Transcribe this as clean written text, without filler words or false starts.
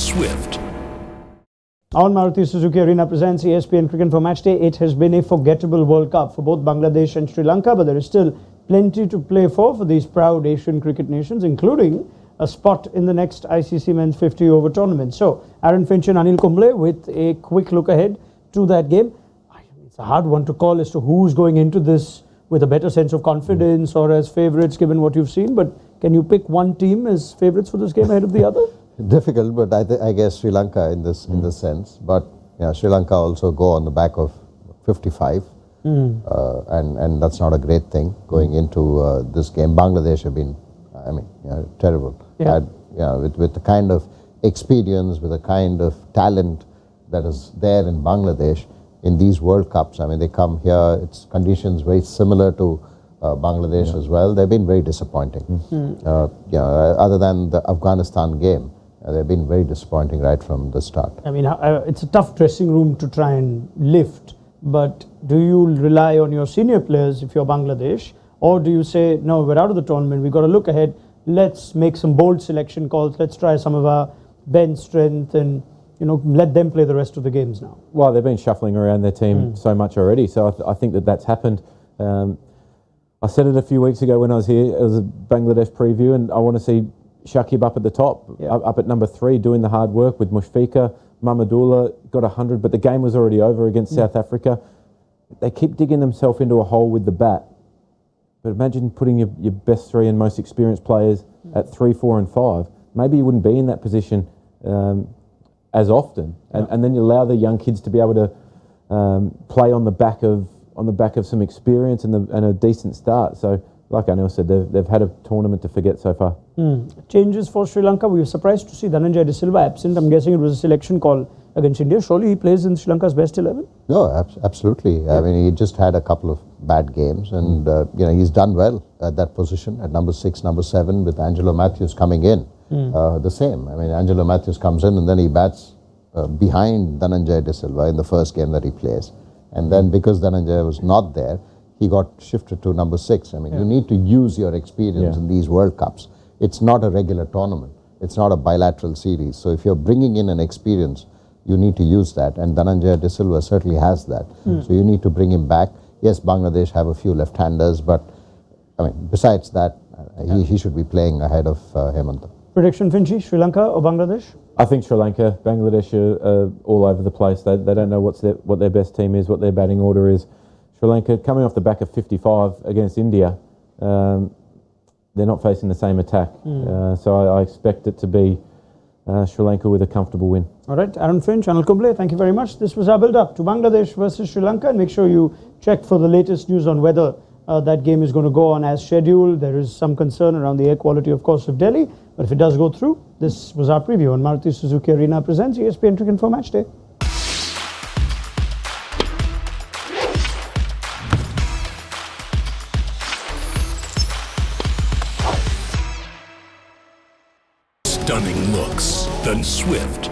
swift. On Maruti Suzuki Arena presents ESPNcricinfo Matchday. It has been a forgettable World Cup for both Bangladesh and Sri Lanka, but there is still plenty to play for these proud Asian cricket nations, including a spot in the next ICC Men's 50-over tournament. So, Finch and Anil Kumble with a quick look ahead to that game. It's a hard one to call as to who's going into this with a better sense of confidence or as favourites given what you've seen, but can you pick one team as favourites for this game ahead of the other? Difficult, but I guess Sri Lanka in this sense. But yeah, Sri Lanka also go on the back of 55, and that's not a great thing going into this game. Bangladesh have been, terrible. Yeah. With the kind of experience, with the kind of talent that is there in Bangladesh in these World Cups. I mean, they come here. It's conditions very similar to Bangladesh as well. They've been very disappointing. Other than the Afghanistan game. They've been very disappointing right from the start. I mean, it's a tough dressing room to try and lift, but do you rely on your senior players if you're Bangladesh, or do you say, no, we're out of the tournament, we've got to look ahead, let's make some bold selection calls, let's try some of our bench strength and, let them play the rest of the games now? Well, they've been shuffling around their team so much already, so I think that's happened. I said it a few weeks ago when I was here, it was a Bangladesh preview, and I want to see Shakib up at the top, up at number 3, doing the hard work with Mushfiqur. Mahmudullah got 100, but the game was already over against South Africa. They keep digging themselves into a hole with the bat. But imagine putting your best 3 and most experienced players at 3, 4 and 5. Maybe you wouldn't be in that position as often. And then you allow the young kids to be able to play on the back of some experience and a decent start. So, like Anil said, they've had a tournament to forget so far. Changes for Sri Lanka. We were surprised to see Dhananjay De Silva absent. I'm guessing it was a selection call against India. Surely he plays in Sri Lanka's best 11? No, absolutely. Yeah. I mean, he just had a couple of bad games, and he's done well at that position at number 6, number 7, with Angelo Matthews coming in. The same. I mean, Angelo Matthews comes in and then he bats behind Dhananjay De Silva in the first game that he plays. And then because Dhananjay was not there, he got shifted to number 6. I mean, you need to use your experience in these World Cups. It's not a regular tournament. It's not a bilateral series. So if you're bringing in an experience, you need to use that. And Dhananjay De Silva certainly has that. So you need to bring him back. Yes, Bangladesh have a few left-handers, but I mean, besides that, he should be playing ahead of Hemanta. Prediction, Finchy, Sri Lanka or Bangladesh? I think Sri Lanka. Bangladesh are all over the place. They don't know what their best team is, what their batting order is. Sri Lanka, coming off the back of 55 against India, they're not facing the same attack. So I expect it to be Sri Lanka with a comfortable win. All right, Finch, Anil Kumble, thank you very much. This was our build-up to Bangladesh versus Sri Lanka. And make sure you check for the latest news on whether that game is going to go on as scheduled. There is some concern around the air quality, of course, of Delhi. But if it does go through, this was our preview on Maruti Suzuki Arena presents ESPNcricinfo Matchday. Stunning looks, then swift.